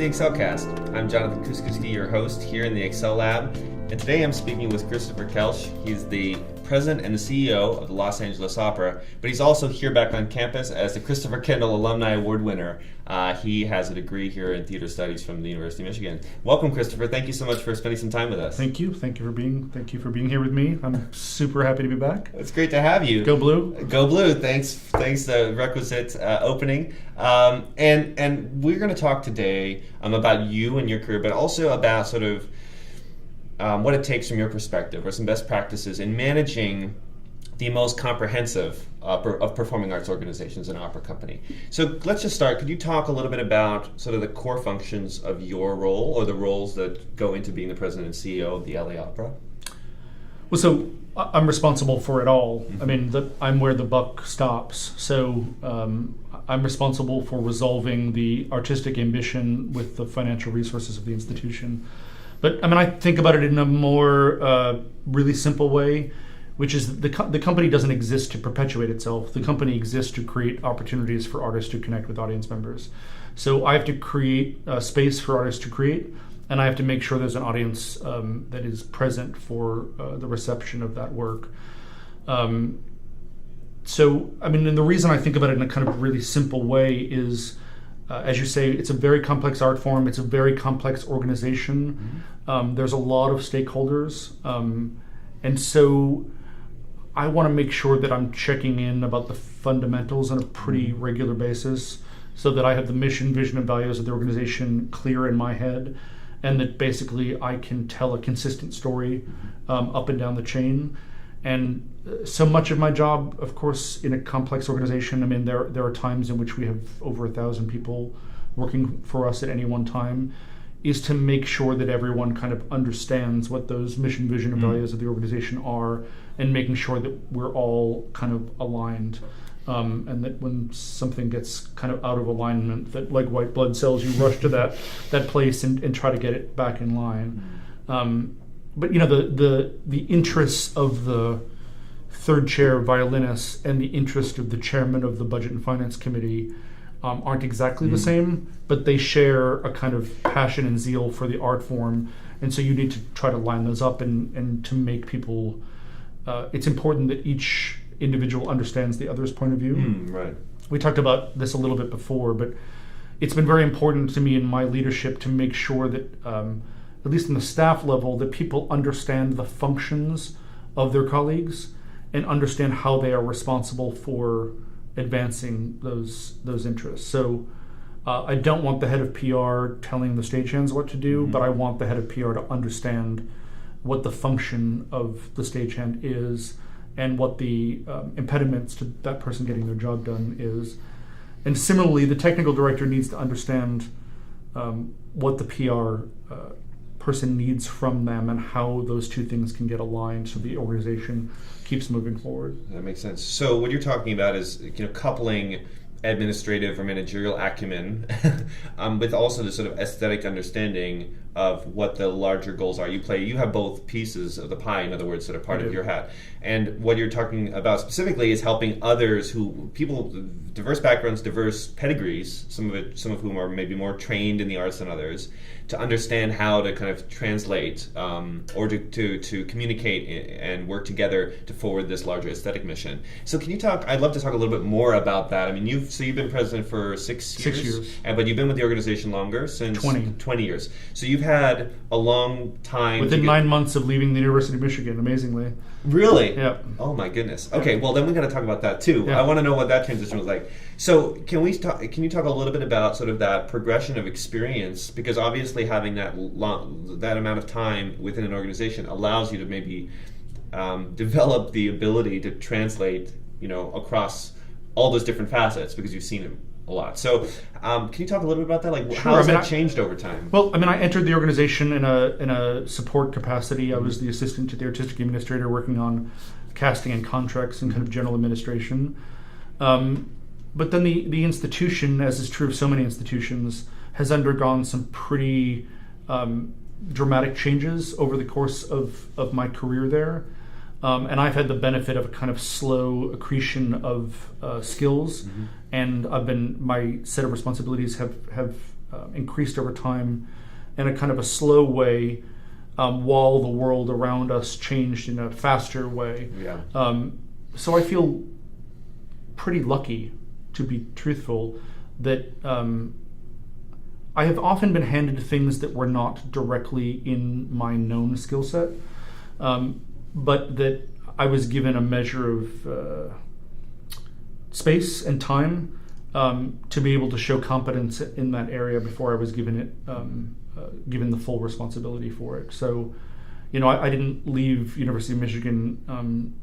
EXCELcast. I'm Jonathan Koelschs, your host here in the EXCEL Lab, and today I'm speaking with Christopher Koelsch. He's the president and the CEO of the Los Angeles Opera, but he's also here back on campus as the Christopher Kendall Alumni Award winner. He has a degree here in theater studies from the University of Michigan. Welcome, Christopher. Thank you so much for spending some time with us. Thank you. Thank you for being here with me. I'm super happy to be back. It's great to have you. Go Blue. Go Blue. Thanks. The requisite opening. And we're going to talk today about you and your career, but also about sort of what it takes from your perspective, or some best practices in managing the most comprehensive of performing arts organizations in an opera company. So let's just start. Could you talk a little bit about sort of the core functions of your role, or the roles that go into being the president and CEO of the LA Opera? Well, so I'm responsible for it all. Mm-hmm. I mean, I'm where the buck stops. So I'm responsible for resolving the artistic ambition with the financial resources of the institution. But I mean, I think about it in a more really simple way, which is the company doesn't exist to perpetuate itself. The company exists to create opportunities for artists to connect with audience members. So I have to create space for artists to create, and I have to make sure there's an audience that is present for the reception of that work. So, I mean, and the reason I think about it in a kind of really simple way is, as you say, it's a very complex art form. It's a very complex organization. Mm-hmm. There's a lot of stakeholders. And so I want to make sure that I'm checking in about the fundamentals on a pretty regular basis, so that I have the mission, vision, and values of the organization clear in my head, and that basically I can tell a consistent story up and down the chain. And so much of my job, of course, in a complex organization, I mean, there are times in which we have over 1,000 people working for us at any one time, is to make sure that everyone kind of understands what those mission, vision, and values of the organization are, and making sure that we're all kind of aligned. And that when something gets kind of out of alignment, that like white blood cells, you rush to that place and try to get it back in line. But you know, the interests of the third chair violinist and the interest of the chairman of the Budget and Finance Committee aren't exactly the same, but they share a kind of passion and zeal for the art form, and so you need to try to line those up and to make people. It's important that each individual understands the other's point of view. Right. We talked about this a little bit before, but it's been very important to me in my leadership to make sure that, at least in the staff level, that people understand the functions of their colleagues and understand how they are responsible for advancing those interests. So I don't want the head of PR telling the stagehands what to do, but I want the head of PR to understand what the function of the stagehand is and what the impediments to that person getting their job done is. And similarly, the technical director needs to understand what the PR person needs from them and how those two things can get aligned so the organization keeps moving forward. That makes sense. So what you're talking about is, coupling administrative or managerial acumen with also the sort of aesthetic understanding of what the larger goals are. You have both pieces of the pie, in other words, that are part of your hat. And what you're talking about specifically is helping others people, diverse backgrounds, diverse pedigrees, some of whom are maybe more trained in the arts than others, to understand how to kind of translate or to communicate and work together to forward this larger aesthetic mission. So can you talk, I'd love to talk a little bit more about that. I mean, you've been president for 6 years. 6 years. But you've been with the organization longer, since 20 years. So you've had a long time. Within 9 months of leaving the University of Michigan, amazingly. Really? Yeah. Oh my goodness. Okay, well then we got to talk about that too. Yeah. I want to know what that transition was like. So can you talk a little bit about sort of that progression of experience, because obviously having that amount of time within an organization allows you to maybe develop the ability to translate, across all those different facets, because you've seen them a lot. So can you talk a little bit about that? Like, Sure. how has that changed over time? Well, I mean, I entered the organization in a support capacity. I was the assistant to the artistic administrator working on casting and contracts and kind of general administration. But then the institution, as is true of so many institutions, has undergone some pretty dramatic changes over the course of my career there. And I've had the benefit of a kind of slow accretion of skills, and my set of responsibilities have increased over time in a kind of a slow way, while the world around us changed in a faster way. Yeah. So I feel pretty lucky, to be truthful, that I have often been handed things that were not directly in my known skill set, but that I was given a measure of space and time to be able to show competence in that area before I was given the full responsibility for it. So, I didn't leave University of Michigan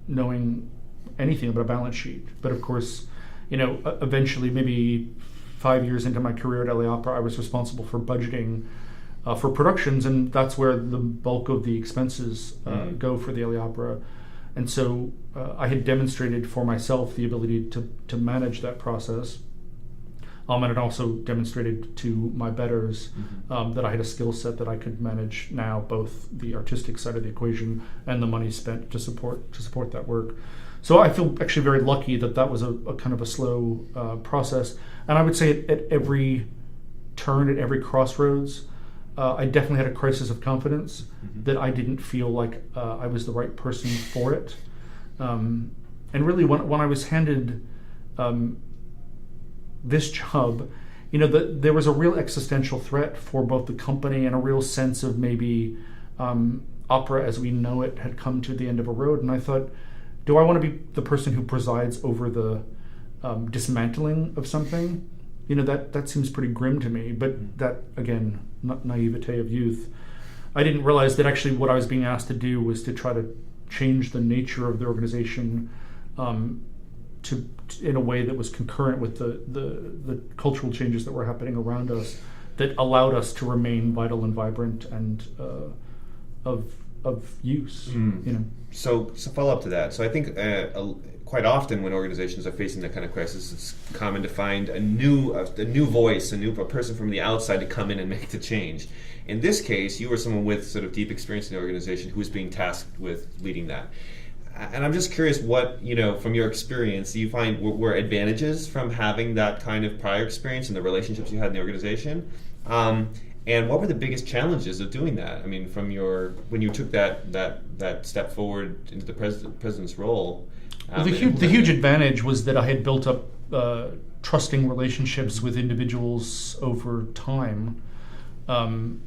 knowing anything about a balance sheet. But of course, eventually, maybe 5 years into my career at LA Opera, I was responsible for budgeting for productions, and that's where the bulk of the expenses go for the LA Opera. And so I had demonstrated for myself the ability to manage that process. And it also demonstrated to my betters that I had a skill set that I could manage now, both the artistic side of the equation and the money spent to support that work. So I feel actually very lucky that was a kind of a slow process. And I would say at every turn, at every crossroads, I definitely had a crisis of confidence that I didn't feel like I was the right person for it. And really, when I was handed this job, there was a real existential threat for both the company and a real sense of maybe opera as we know it had come to the end of a road. And I thought, do I want to be the person who presides over the dismantling of something? That seems pretty grim to me, but that, again, naivete of youth. I didn't realize that actually what I was being asked to do was to try to change the nature of the organization in a way that was concurrent with the cultural changes that were happening around us, that allowed us to remain vital and vibrant and of use. So follow up to that. So I think quite often when organizations are facing that kind of crisis, it's common to find a new voice, a person from the outside to come in and make the change. In this case, you were someone with sort of deep experience in the organization who was being tasked with leading that. And I'm just curious what, from your experience, do you find were advantages from having that kind of prior experience and the relationships you had in the organization? And what were the biggest challenges of doing that? I mean, when you took that step forward into the president's role. The huge advantage was that I had built up trusting relationships with individuals over time, and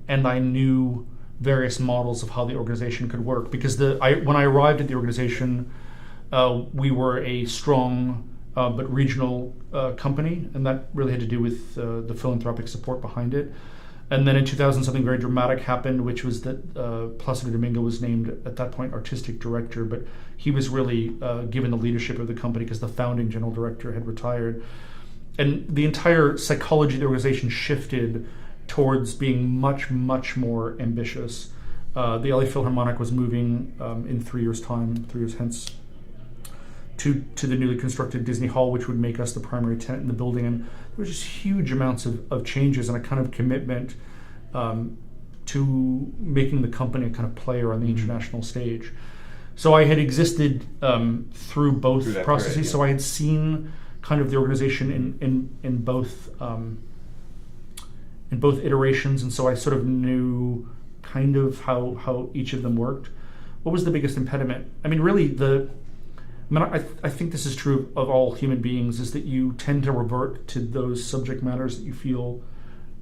I knew various models of how the organization could work. Because when I arrived at the organization, we were a strong but regional company, and that really had to do with the philanthropic support behind it. And then in 2000, something very dramatic happened, which was that Placido Domingo was named at that point artistic director, but he was really given the leadership of the company because the founding general director had retired. And the entire psychology of the organization shifted towards being much, much more ambitious. The LA Philharmonic was moving in 3 years' time, 3 years hence, to the newly constructed Disney Hall, which would make us the primary tenant in the building. And there were just huge amounts of changes and a kind of commitment to making the company a kind of player on the international stage. So I had existed through both processes. Period, yeah. So I had seen kind of the organization in both iterations, and so I sort of knew kind of how each of them worked. What was the biggest impediment? I mean, really, I think this is true of all human beings, is that you tend to revert to those subject matters that you feel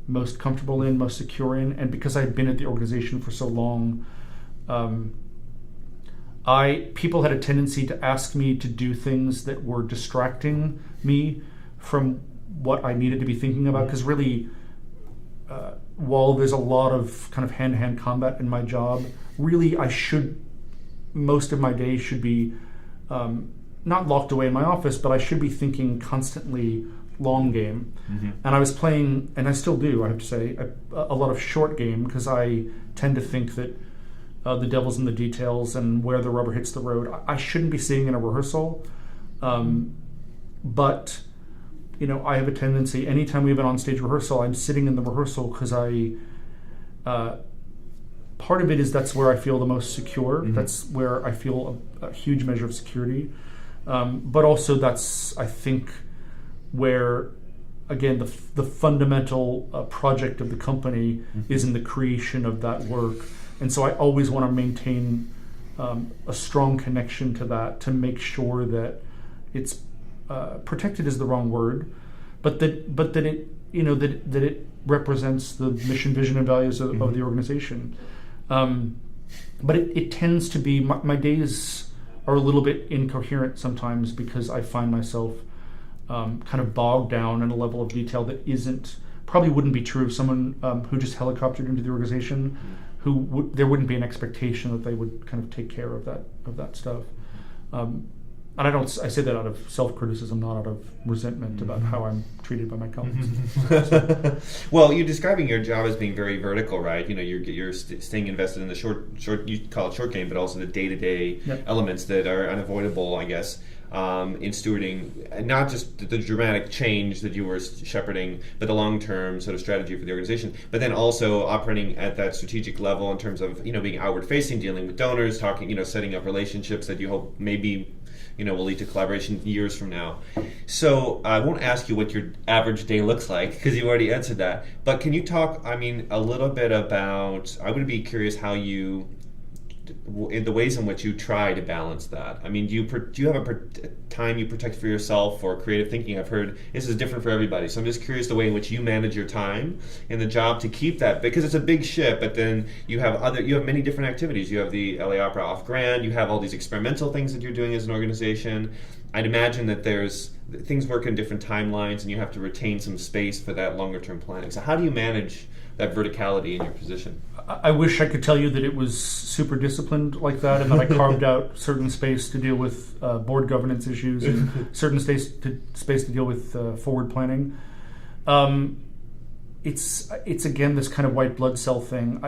most comfortable in, most secure in. And because I had been at the organization for so long, people had a tendency to ask me to do things that were distracting me from what I needed to be thinking about. Because really, while there's a lot of kind of hand-to-hand combat in my job, really most of my day should be not locked away in my office, but I should be thinking constantly long game. Mm-hmm. And I was playing, and I still do, I have to say, a lot of short game, because I tend to think that the devil's in the details and where the rubber hits the road. I shouldn't be sitting in a rehearsal, but I have a tendency, anytime we have an on-stage rehearsal, I'm sitting in the rehearsal because part of it is that's where I feel the most secure. Mm-hmm. That's where I feel a huge measure of security. But also that's, I think, where again, the fundamental project of the company is in the creation of that work. And so I always want to maintain a strong connection to that, to make sure that it's protected is the wrong word, but that it that it represents the mission, vision, and values of the organization. But it tends to be, my days are a little bit incoherent sometimes because I find myself kind of bogged down in a level of detail that probably wouldn't be true of someone who just helicoptered into the organization, there wouldn't be an expectation that they would kind of take care of that stuff. And I say that out of self-criticism, not out of resentment about how I'm treated by my colleagues. Well, you're describing your job as being very vertical, right? You're staying invested in the short. You call it short game, but also the day-to-day elements that are unavoidable, I guess, in stewarding, not just the dramatic change that you were shepherding, but the long-term sort of strategy for the organization. But then also operating at that strategic level in terms of being outward-facing, dealing with donors, talking, setting up relationships that you hope maybe will lead to collaboration years from now. So I won't ask you what your average day looks like because you already answered that. But can you talk, a little bit about, I would be curious how in the ways in which you try to balance that. Do you have a time you protect for yourself for creative thinking? I've heard this is different for everybody. So I'm just curious the way in which you manage your time in the job to keep that, because it's a big ship, but then you have many different activities. You have the LA Opera off Grand, you have all these experimental things that you're doing as an organization. I'd imagine that things work in different timelines and you have to retain some space for that longer term planning. So how do you manage that verticality in your position? I wish I could tell you that it was super disciplined like that, and that I carved out certain space to deal with board governance issues and certain space to deal with forward planning. It's again this kind of white blood cell thing.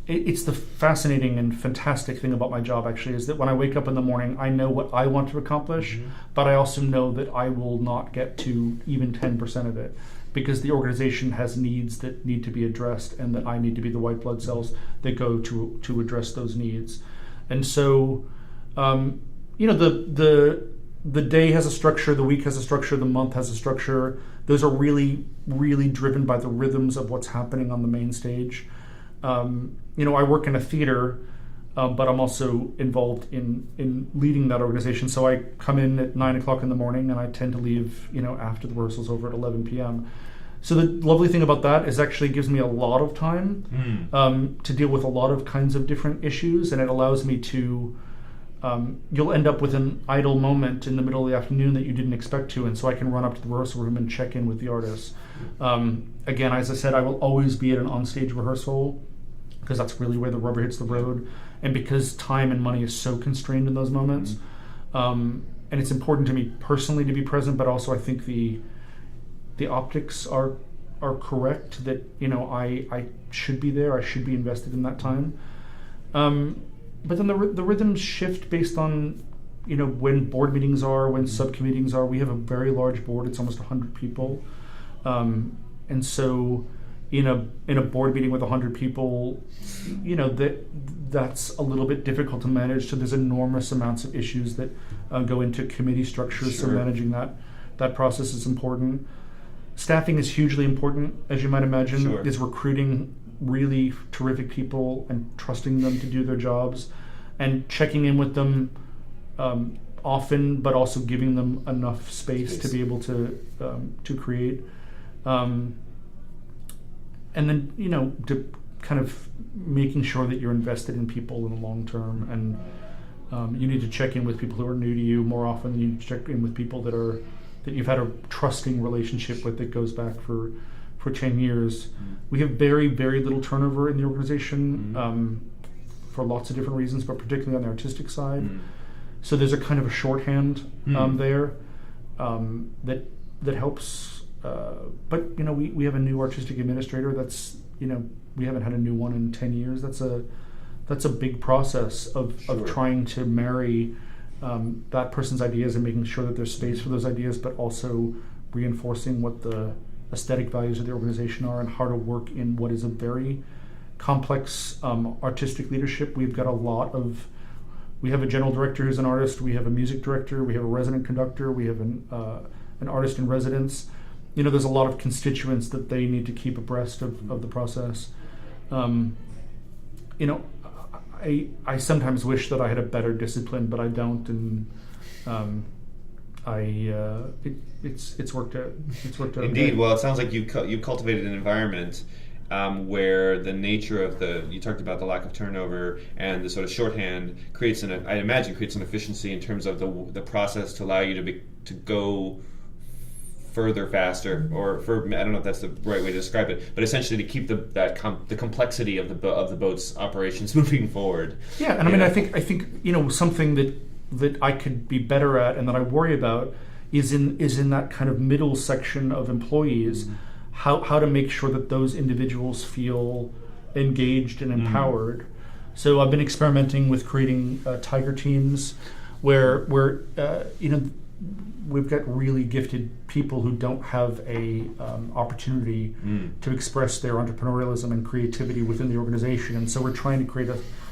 It's the fascinating and fantastic thing about my job, actually, is that when I wake up in the morning, I know what I want to accomplish, but I also know that I will not get to even 10% of it, because the organization has needs that need to be addressed, and that I need to be the white blood cells that go to address those needs. And so, the day has a structure, the week has a structure, the month has a structure. Those are really, really driven by the rhythms of what's happening on the main stage. I work in a theater, but I'm also involved in leading that organization. So I come in at 9 o'clock in the morning, and I tend to leave, after the rehearsal's over at 11 p.m. So the lovely thing about that is actually it gives me a lot of time to deal with a lot of kinds of different issues, and it allows me to, you'll end up with an idle moment in the middle of the afternoon that you didn't expect to, and so I can run up to the rehearsal room and check in with the artists. Again, as I said, I will always be at an onstage rehearsal, because that's really where the rubber hits the road, and because time and money is so constrained in those moments. And it's important to me personally to be present, but also I think the optics are correct, that I should be there, I should be invested in that time. But then the rhythms shift based on when board meetings are, when subcommittee meetings are. We have a very large board; it's almost 100 people, and so in a board meeting with 100 people, that's a little bit difficult to manage. So there's enormous amounts of issues that go into committee structures. Sure. So managing that process is important. Staffing is hugely important, as you might imagine. Sure. Is recruiting really terrific people and trusting them to do their jobs, and checking in with them often, but also giving them enough space to be able to create. And then, to kind of making sure that you're invested in people in the long term, and you need to check in with people who are new to you more often than you check in with people that you've had a trusting relationship with that goes back for 10 years. We have very, very little turnover in the organization for lots of different reasons, but particularly on the artistic side. So there's a kind of a shorthand there that helps. But we have a new artistic administrator. That's we haven't had a new one in 10 years. That's a big process of trying to marry that person's ideas and making sure that there's space for those ideas, but also reinforcing what the aesthetic values of the organization are and how to work in what is a very complex artistic leadership. We have a general director who's an artist. We have a music director. We have a resident conductor. We have an an artist in residence, there's a lot of constituents that they need to keep abreast of the process. I sometimes wish that I had a better discipline, but I don't, and it's worked out. It's worked out. Indeed. Well, it sounds like you cultivated an environment where the nature of you talked about the lack of turnover and the sort of shorthand creates an efficiency in terms of the process to allow you to go further, faster, or I don't know if that's the right way to describe it, but essentially to keep the complexity of the boat's operations moving forward. Yeah, and I mean, I think something that I could be better at and that I worry about is in that kind of middle section of employees, how to make sure that those individuals feel engaged and empowered. So I've been experimenting with creating tiger teams where we've got really gifted people who don't have a opportunity to express their entrepreneurialism and creativity within the organization, and so we're trying to create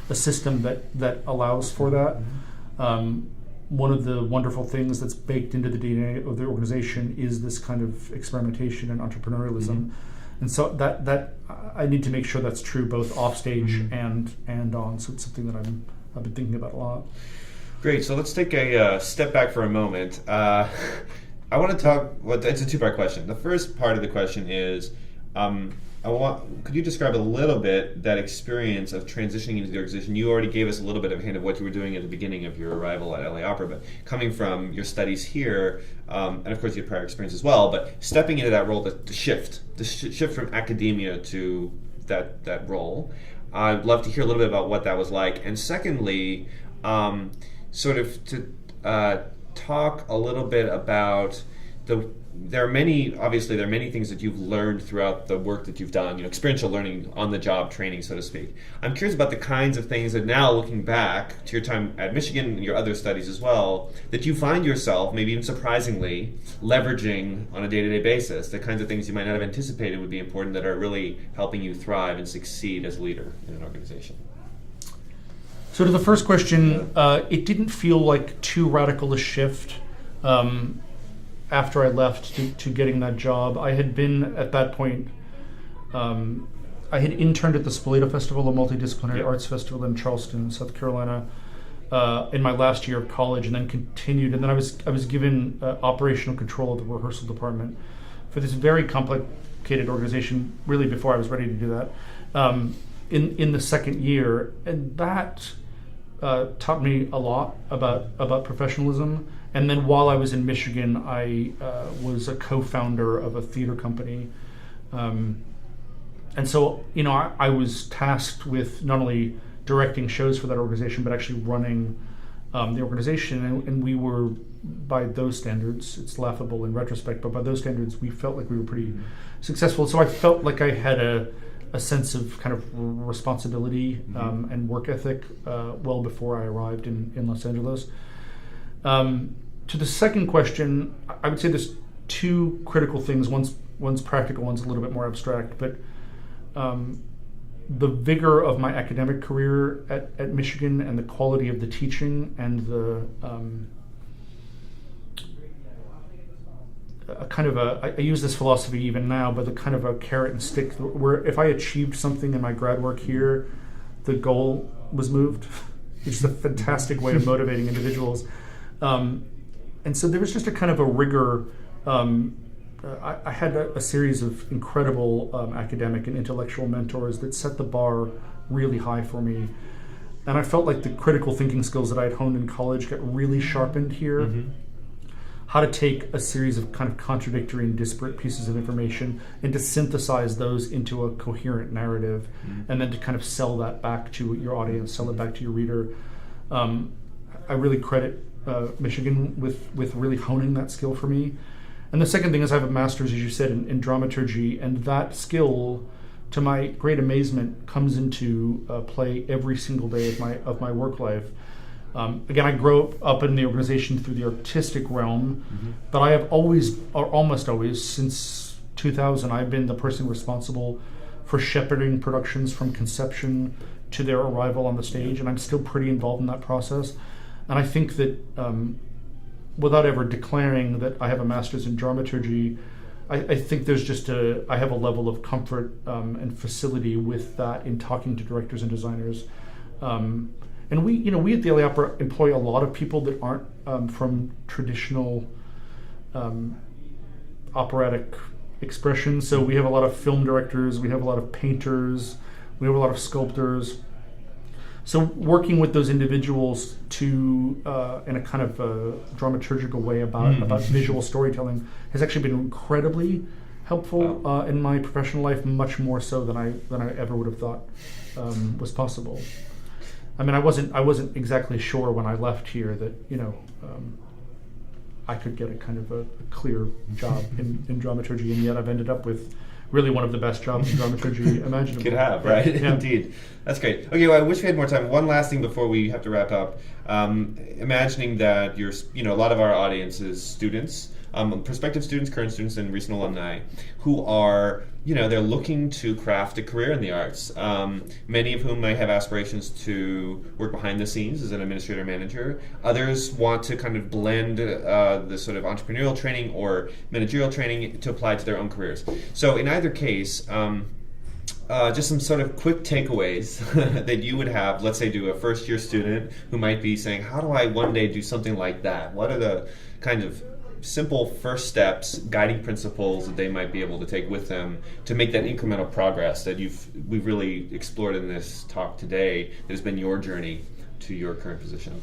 a system that allows for that. One of the wonderful things that's baked into the DNA of the organization is this kind of experimentation and entrepreneurialism, and so that I need to make sure that's true both off stage and on. So it's something that I've been thinking about a lot. Great. So let's take a step back for a moment. I want to talk. Well, it's a two-part question. The first part of the question is, could you describe a little bit that experience of transitioning into the organization? You already gave us a little bit of a hint of what you were doing at the beginning of your arrival at LA Opera, but coming from your studies here, and of course you had prior experience as well, but stepping into that role, the shift from academia to that role. I'd love to hear a little bit about what that was like. And secondly, sort of to talk a little bit about there are many things that you've learned throughout the work that you've done, experiential learning, on the job training, so to speak. I'm curious about the kinds of things that now, looking back to your time at Michigan and your other studies as well, that you find yourself, maybe even surprisingly, leveraging on a day-to-day basis, the kinds of things you might not have anticipated would be important that are really helping you thrive and succeed as a leader in an organization. So to the first question, it didn't feel like too radical a shift after I left to getting that job. I had been, at that point, I had interned at the Spoleto Festival, a multidisciplinary arts festival in Charleston, South Carolina, in my last year of college, and then continued. And then I was given operational control of the rehearsal department for this very complicated organization, really before I was ready to do that, in the second year. And that taught me a lot about professionalism. And then while I was in Michigan, I was a co-founder of a theater company. And so, I was tasked with not only directing shows for that organization, but actually running the organization. And we were, by those standards, it's laughable in retrospect, but by those standards, we felt like we were pretty successful. So I felt like I had a sense of kind of responsibility and work ethic well before I arrived in Los Angeles. To the second question, I would say there's two critical things. One's practical, one's a little bit more abstract. But the vigor of my academic career at Michigan and the quality of the teaching and the I use this philosophy even now, but the kind of a carrot and stick, where if I achieved something in my grad work here, the goal was moved. It's a fantastic way of motivating individuals. And so there was just a kind of a rigor. I had a series of incredible academic and intellectual mentors that set the bar really high for me. And I felt like the critical thinking skills that I had honed in college got really sharpened here. How to take a series of kind of contradictory and disparate pieces of information and to synthesize those into a coherent narrative, and then to kind of sell that back to your audience, sell it back to your reader. I really credit Michigan with really honing that skill for me. And the second thing is I have a master's, as you said, in dramaturgy, and that skill, to my great amazement, comes into play every single day of my work life. Again, I grew up in the organization through the artistic realm, but I have always, or almost always, since 2000, I've been the person responsible for shepherding productions from conception to their arrival on the stage, and I'm still pretty involved in that process. And I think that without ever declaring that I have a master's in dramaturgy, I think there's just I have a level of comfort and facility with that in talking to directors and designers. And we at the LA Opera employ a lot of people that aren't from traditional operatic expressions. So we have a lot of film directors, we have a lot of painters, we have a lot of sculptors. So working with those individuals to in a kind of a dramaturgical way about visual storytelling has actually been incredibly helpful in my professional life, much more so than I ever would have thought was possible. I mean, I wasn't exactly sure when I left here that I could get a kind of a clear job in dramaturgy, and yet I've ended up with really one of the best jobs in dramaturgy imaginable. Could have, right? Yeah. Indeed. That's great. Okay, well, I wish we had more time. One last thing before we have to wrap up. Imagining that a lot of our audience is students, prospective students, current students, and recent alumni who are, they're looking to craft a career in the arts. Many of whom might have aspirations to work behind the scenes as an administrator manager. Others want to kind of blend the sort of entrepreneurial training or managerial training to apply to their own careers. So in either case, just some sort of quick takeaways that you would have, let's say, to a first-year student who might be saying, how do I one day do something like that? What are the kind of simple first steps, guiding principles that they might be able to take with them to make that incremental progress that we've really explored in this talk today that has been your journey to your current position?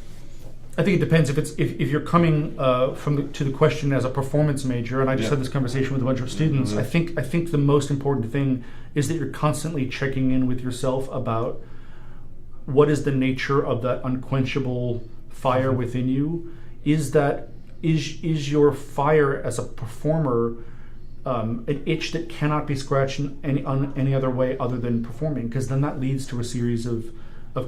I think it depends if you're coming to the question as a performance major, and I just had this conversation with a bunch of students. Mm-hmm. I think the most important thing is that you're constantly checking in with yourself about what is the nature of that unquenchable fire within you. Is your fire as a performer an itch that cannot be scratched in any other way other than performing? Because then that leads to a series of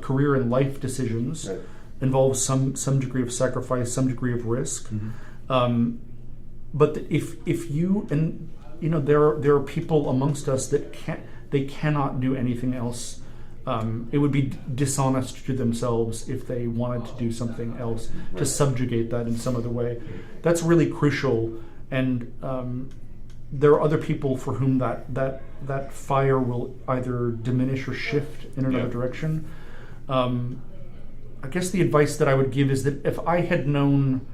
career and life decisions. Right. Involves some degree of sacrifice, some degree of risk. Mm-hmm. But if you there are people amongst us that cannot do anything else. It would be dishonest to themselves if they wanted to do something else to subjugate that in some other way. That's really crucial, and there are other people for whom that fire will either diminish or shift in another direction. I guess the advice that I would give is that if I had known,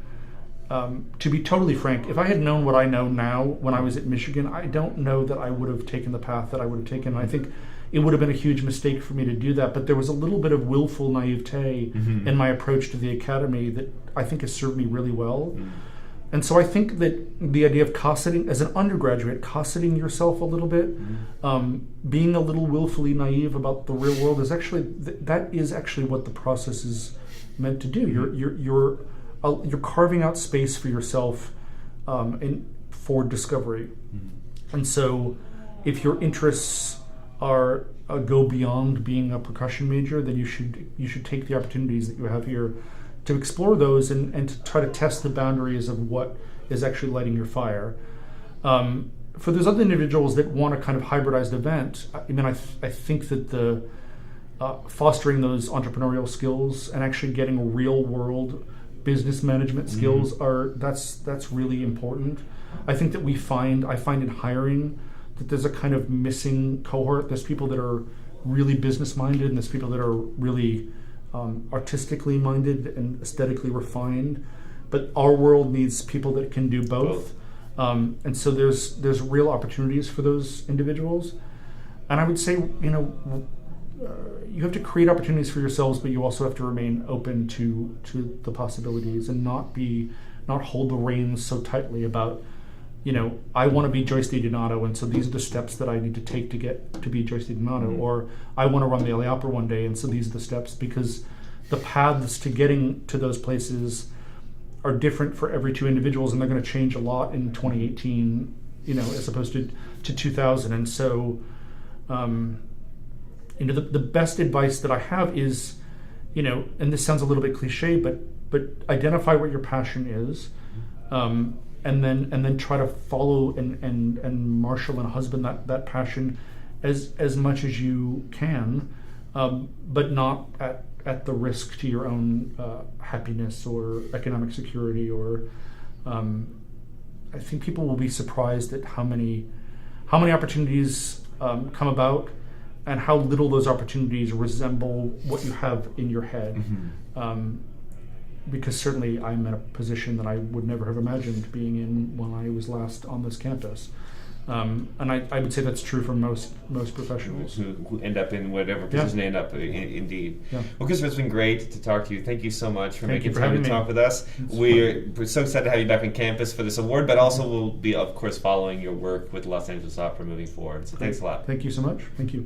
to be totally frank, if I had known what I know now when I was at Michigan, I don't know that I would have taken the path that I would have taken. I think it would have been a huge mistake for me to do that, but there was a little bit of willful naivete in my approach to the academy that I think has served me really well. Mm. And so I think that the idea of cosseting, as an undergraduate, cosseting yourself a little bit, being a little willfully naive about the real world is actually, that is actually what the process is meant to do. You're carving out space for yourself for discovery. And so if your interests are go beyond being a percussion major, then you should take the opportunities that you have here to explore those and to try to test the boundaries of what is actually lighting your fire. For those other individuals that want a kind of hybridized event, I think that the fostering those entrepreneurial skills and actually getting real world business management skills that's really important. I think that I find in hiring that there's a kind of missing cohort. There's people that are really business minded, and there's people that are really artistically minded and aesthetically refined. But our world needs people that can do both. And so there's real opportunities for those individuals. And I would say, you have to create opportunities for yourselves, but you also have to remain open to the possibilities and not hold the reins so tightly about, I want to be Joyce DiDonato, and so these are the steps that I need to take to get to be Joyce DiDonato, or I want to run the LA Opera one day, and so these are the steps, because the paths to getting to those places are different for every two individuals, and they're going to change a lot in 2018, as opposed to 2000. And so, the best advice that I have is, and this sounds a little bit cliche, but identify what your passion is. And then try to follow and marshal and husband that passion as much as you can, but not at the risk to your own happiness or economic security, or I think people will be surprised at how many opportunities come about, and how little those opportunities resemble what you have in your head. Because certainly I'm in a position that I would never have imagined being in when I was last on this campus. And I would say that's true for most professionals who end up in whatever position they end up in, indeed. Yeah. Well, Christopher, it's been great to talk to you. Thank you so much for making for time to having talk me. with us. We're so excited to have you back on campus for this award, but also we'll be, of course, following your work with Los Angeles Opera moving forward. So thanks a lot. Thank you so much. Thank you.